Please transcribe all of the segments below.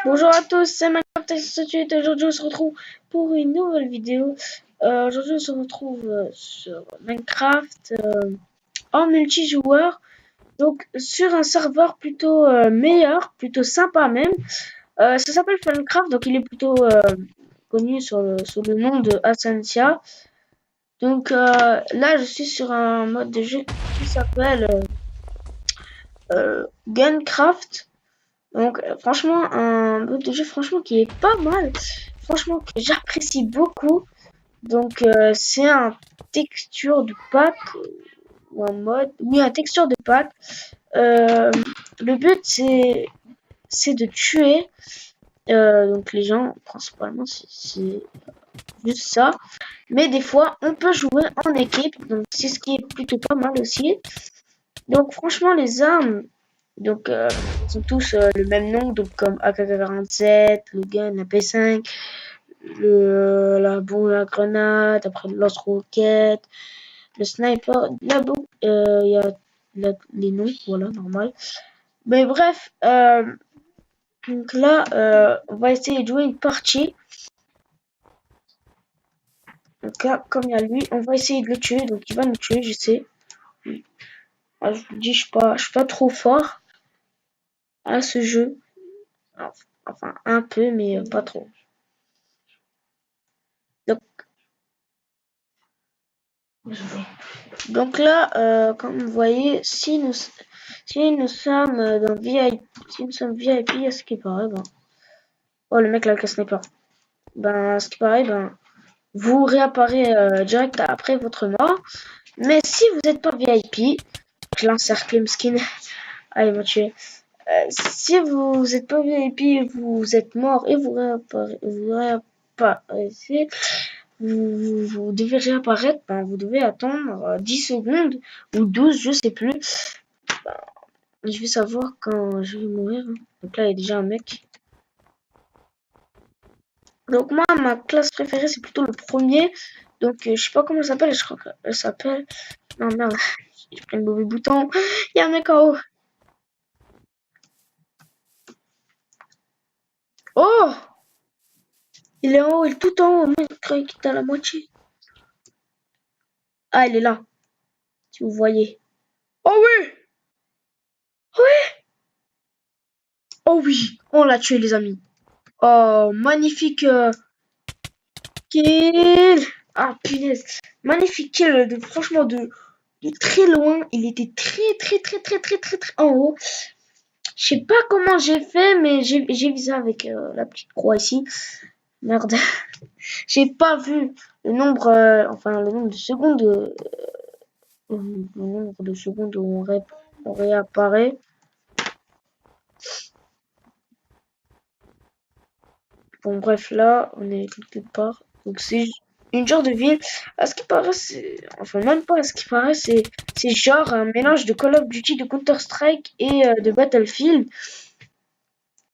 Bonjour à tous, c'est Minecraft et aujourd'hui on se retrouve pour une nouvelle vidéo. Aujourd'hui on se retrouve sur Minecraft en multijoueur, donc sur un serveur plutôt meilleur, plutôt sympa même. Ça s'appelle Minecraft, donc il est plutôt connu sur le nom de Ascensia. Donc là je suis sur un mode de jeu qui s'appelle Guncraft. Donc franchement un mode de jeu franchement qui est pas mal, franchement que j'apprécie beaucoup. Donc c'est un texture de pack ou un mode, oui un texture de pack. Le but c'est de tuer donc les gens principalement, c'est juste ça. Mais des fois on peut jouer en équipe, donc c'est ce qui est plutôt pas mal aussi. Donc franchement les armes, donc ils ont tous le même nom, donc comme AK-47, le gun, la P5, la bombe, la grenade, après le lance-roquette, le sniper, la bombe, il y a les noms, voilà, normal. Mais bref, donc là, on va essayer de jouer une partie. Donc là, comme il y a lui, on va essayer de le tuer, donc il va nous tuer, je sais. Alors, je vous dis, je suis pas trop fort à ce jeu. Enfin, un peu, mais pas trop. Donc là, comme vous voyez, si nous sommes dans VIP, si nous sommes VIP, à ce qui paraît, ben, oh le mec là le sniper, ben, à ce qui paraît, ben, vous réapparaît direct après votre mort. Mais si vous n'êtes pas VIP, je l'encercle le skin, allez il m'a tué. Si vous n'êtes pas VIP, vous êtes mort et vous réapparaissez, vous devez réapparaître, ben, vous devez attendre 10 secondes ou 12, je sais plus. Ben, je vais savoir quand je vais mourir. Donc là, il y a déjà un mec. Donc moi, ma classe préférée, c'est plutôt le premier. Donc je sais pas comment elle s'appelle, je crois qu'elle s'appelle... Non, merde, j'ai pris le mauvais bouton. Il y a un mec en haut. Oh! Il est en haut, il est tout en haut. Moi, je croyais qu'il était à la moitié. Ah, il est là. Si vous voyez. Oh oui! Oui! Oh oui! On l'a tué, les amis. Oh, magnifique kill! Ah, punaise. Magnifique kill, franchement, de très loin. Il était très en haut. Je sais pas comment j'ai fait, mais j'ai visé avec la petite croix ici. Merde. J'ai pas vu le nombre, le nombre de secondes, où on réapparaît. Bon, bref, là, on est quelque part. Donc, c'est une genre de ville. À ce qui paraît, enfin, même pas à ce qui paraît, c'est genre un mélange de Call of Duty, de Counter-Strike et de Battlefield.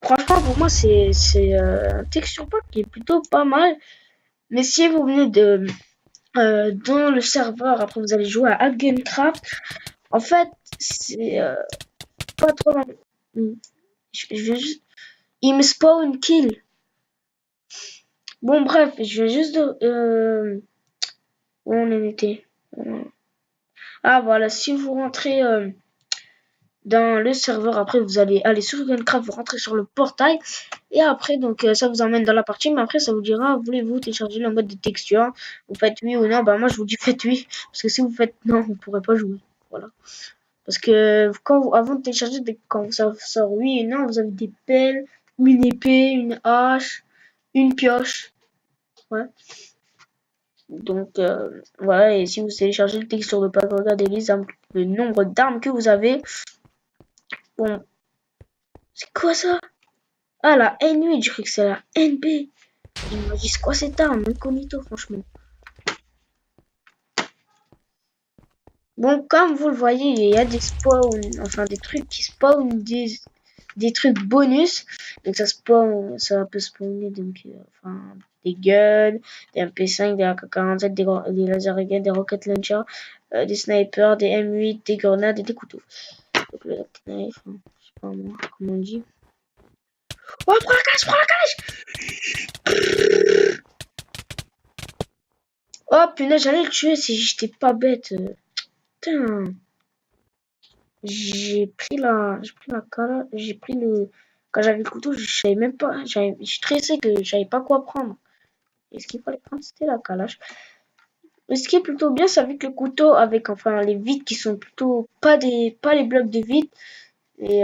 Franchement, pour moi, c'est un texture pack qui est plutôt pas mal. Mais si vous venez dans le serveur, après vous allez jouer à Guncraft. En fait, c'est pas trop... Je vais juste... Il me spawn kill. Bon, bref, je vais juste... où on en était? Ah, voilà, si vous rentrez dans le serveur, après vous allez aller sur Guncraft, vous rentrez sur le portail. Et après, donc, ça vous emmène dans la partie. Mais après, ça vous dira, voulez-vous télécharger le mode de texture? Vous faites oui ou non. Bah, moi, je vous dis faites oui. Parce que si vous faites non, vous ne pourrez pas jouer. Voilà. Parce que avant de télécharger, quand ça sort oui et non, vous avez des pelles, une épée, une hache, une pioche. Ouais. Donc voilà, et si vous téléchargez le texture de pack, regardez le nombre d'armes que vous avez. Bon, c'est quoi ça? Ah, la N8, je crois que c'est la NB. Il m'a dit c'est quoi cette arme? Incognito, franchement. Bon, comme vous le voyez, il y a des spawns, enfin des trucs qui spawnent des trucs bonus. Donc ça peut spawner donc, des guns, des MP5, des AK-47, des laser guns, des rocket launchers, des snipers, des M8, des grenades et des couteaux. Donc le knife, je sais pas moi, comment on dit. Oh, prends la calèche, prends la calèche. Oh, punaise, j'allais le tuer si j'étais pas bête. Putain. J'ai pris la calèche, j'ai pris le... Quand j'avais le couteau, je savais même pas, je stressais que je savais pas quoi prendre. Et ce qu'il fallait prendre, c'était la calèche. Mais ce qui est plutôt bien, c'est avec le couteau, avec enfin les vitres qui sont plutôt pas les blocs de vitres, et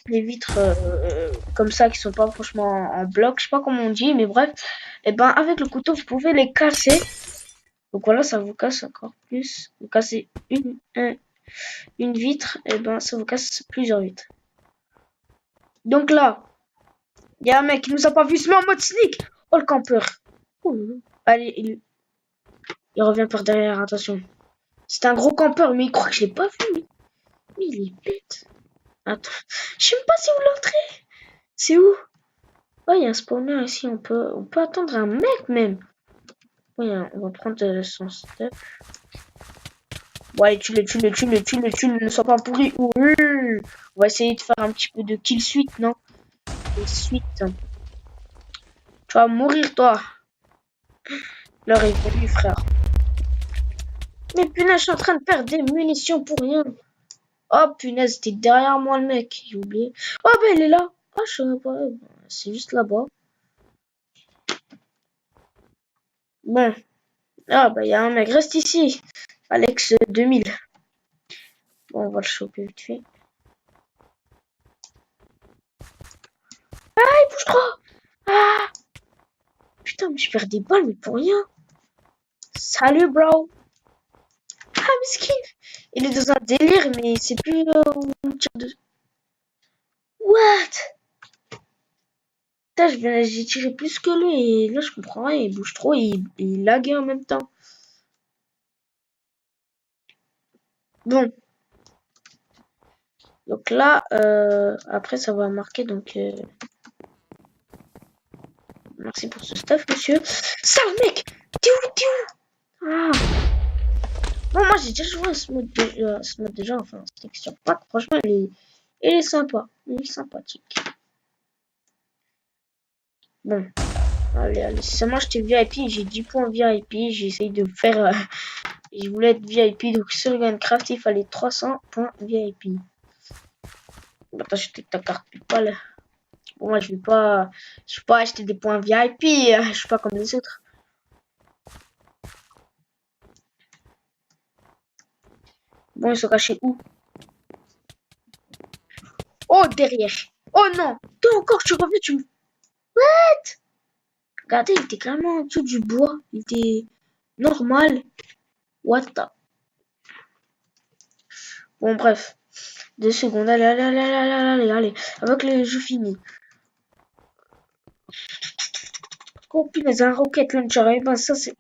les vitres comme ça qui sont pas franchement en bloc, je sais pas comment on dit, mais bref, et ben avec le couteau vous pouvez les casser. Donc voilà, ça vous casse encore plus. Vous cassez une vitre, et ben ça vous casse plusieurs vitres. Donc là, il y a un mec qui nous a pas vu, il se met en mode sneak. Oh le campeur. Ouh. Allez, il revient par derrière, attention. C'est un gros campeur, mais il croit que je l'ai pas vu. Mais il est bête. Attends, je sais même pas si vous l'entrez. C'est où? Oh, il y a un spawner ici, on peut attendre un mec même. Oui, on va prendre son stuff. Ouais, tue-le, ne sois pas pourri. Oui. On va essayer de faire un petit peu de kill suite, non? Kill suite. Tu vas mourir, toi. L'heure est venue, frère. Mais punaise, je suis en train de perdre des munitions pour rien. Oh punaise, t'es derrière moi, le mec. J'ai oublié. Oh, ben il est là. Ah, je sais pas. C'est juste là-bas. Bon. Ah, bah, il y a un mec. Reste ici. Alex 2000. Bon, on va le choper vite fait. Ah, il bouge trop. Ah. Putain, mais je perds des balles, mais pour rien. Salut, bro. Ah, miskin. Il est dans un délire, mais c'est plus où on tire de... What? Putain, j'ai tiré plus que lui, et là, je comprends rien. Il bouge trop, il laguait en même temps. Bon. Donc là, après, ça va marquer, donc... Merci pour ce stuff, monsieur. Sale mec! T'es où? Ah! Bon, moi, j'ai déjà joué à ce mode déjà, enfin, ce texture pack. Franchement, il est sympa. Il est sympathique. Bon. Allez. Si seulement j'étais VIP, j'ai 10 points VIP. J'essaye de faire... je voulais être VIP, donc sur Gunecraft, il fallait 300 points VIP. Bah, t'as acheté ta carte PayPal. Bon, moi, je vais pas acheter des points VIP. Je suis pas comme les autres. Bon, ils sont cachés où? Oh, derrière. Oh non. Toi encore, tu reviens, tu me... What? Regardez, il était carrément en dessous du bois. Il était normal. What the... Bon, bref. 2 secondes. Allez. Avec le jeu fini. Oh, punaise, un rocket launcher. Eh ben, ça, c'est...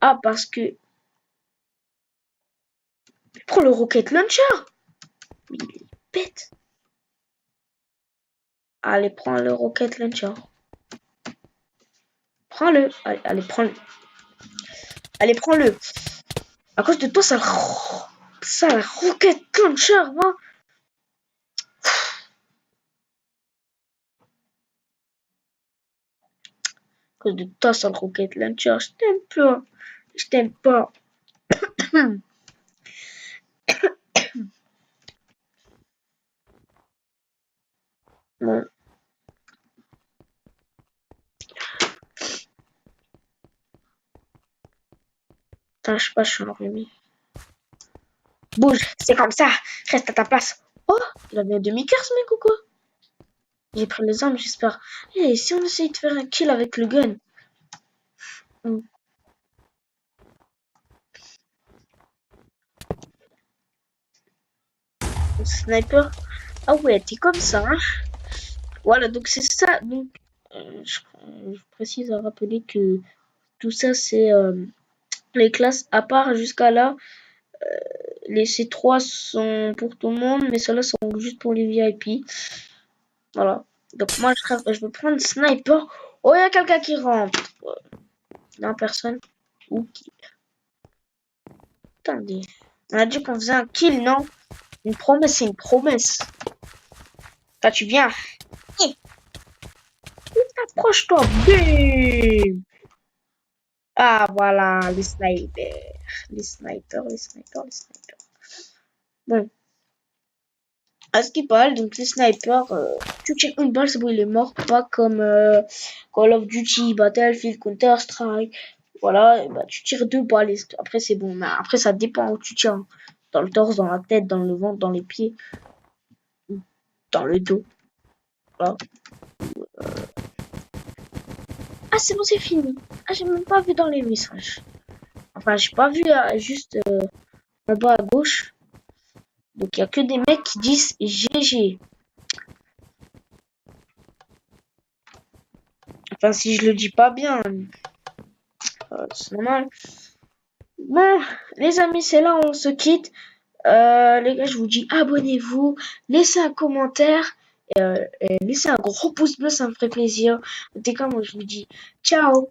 Ah, parce que... Prends le rocket launcher. Mais il est bête. Allez, prends le rocket launcher. Prends-le. Allez, prends-le. Allez, prends-le. À cause de toi, ça la rocket launcher, va. À cause de toi, ça le rocket launcher. Je t'aime pas. Je t'aime pas. Bon. Putain, je sais pas, je suis enrhumé. Bouge, c'est comme ça. Reste à ta place. Oh, il a bien demi-cœur ce mec ou quoi? J'ai pris les armes, j'espère. Et si on essaye de faire un kill avec le gun? Sniper. Ah ouais, t'es comme ça, hein? Voilà, donc c'est ça. Donc, je précise à rappeler que tout ça, c'est les classes à part jusqu'à là. Les C3 sont pour tout le monde, mais ceux-là sont juste pour les VIP. Voilà. Donc moi, je vais prendre sniper. Oh, il y a quelqu'un qui rentre. Non, personne. Ou qui... Attendez. On a dit qu'on faisait un kill, non? Une promesse, c'est une promesse. Toi, tu viens. Eh, approche-toi. Bim. Ah, voilà, les snipers. Les snipers, les snipers, les snipers. Bon, à ce qui parle, donc les snipers, tu tires une balle, c'est bon, il est mort. Pas comme Call of Duty, Battlefield, Counter-Strike. Voilà, et bah, tu tires 2 balles. Après, c'est bon. Mais après, ça dépend où tu tires. Dans le torse, dans la tête, dans le ventre, dans les pieds, dans le dos. Voilà. Ah, c'est bon, c'est fini. Ah, j'ai même pas vu dans les messages. Enfin, j'ai pas vu juste en bas à gauche. Donc, il y a que des mecs qui disent GG. Enfin, si je le dis pas bien, c'est normal. Bon, les amis, c'est là où on se quitte. Les gars, je vous dis abonnez-vous, laissez un commentaire, et laissez un gros pouce bleu, ça me ferait plaisir. En tout cas, moi, je vous dis ciao.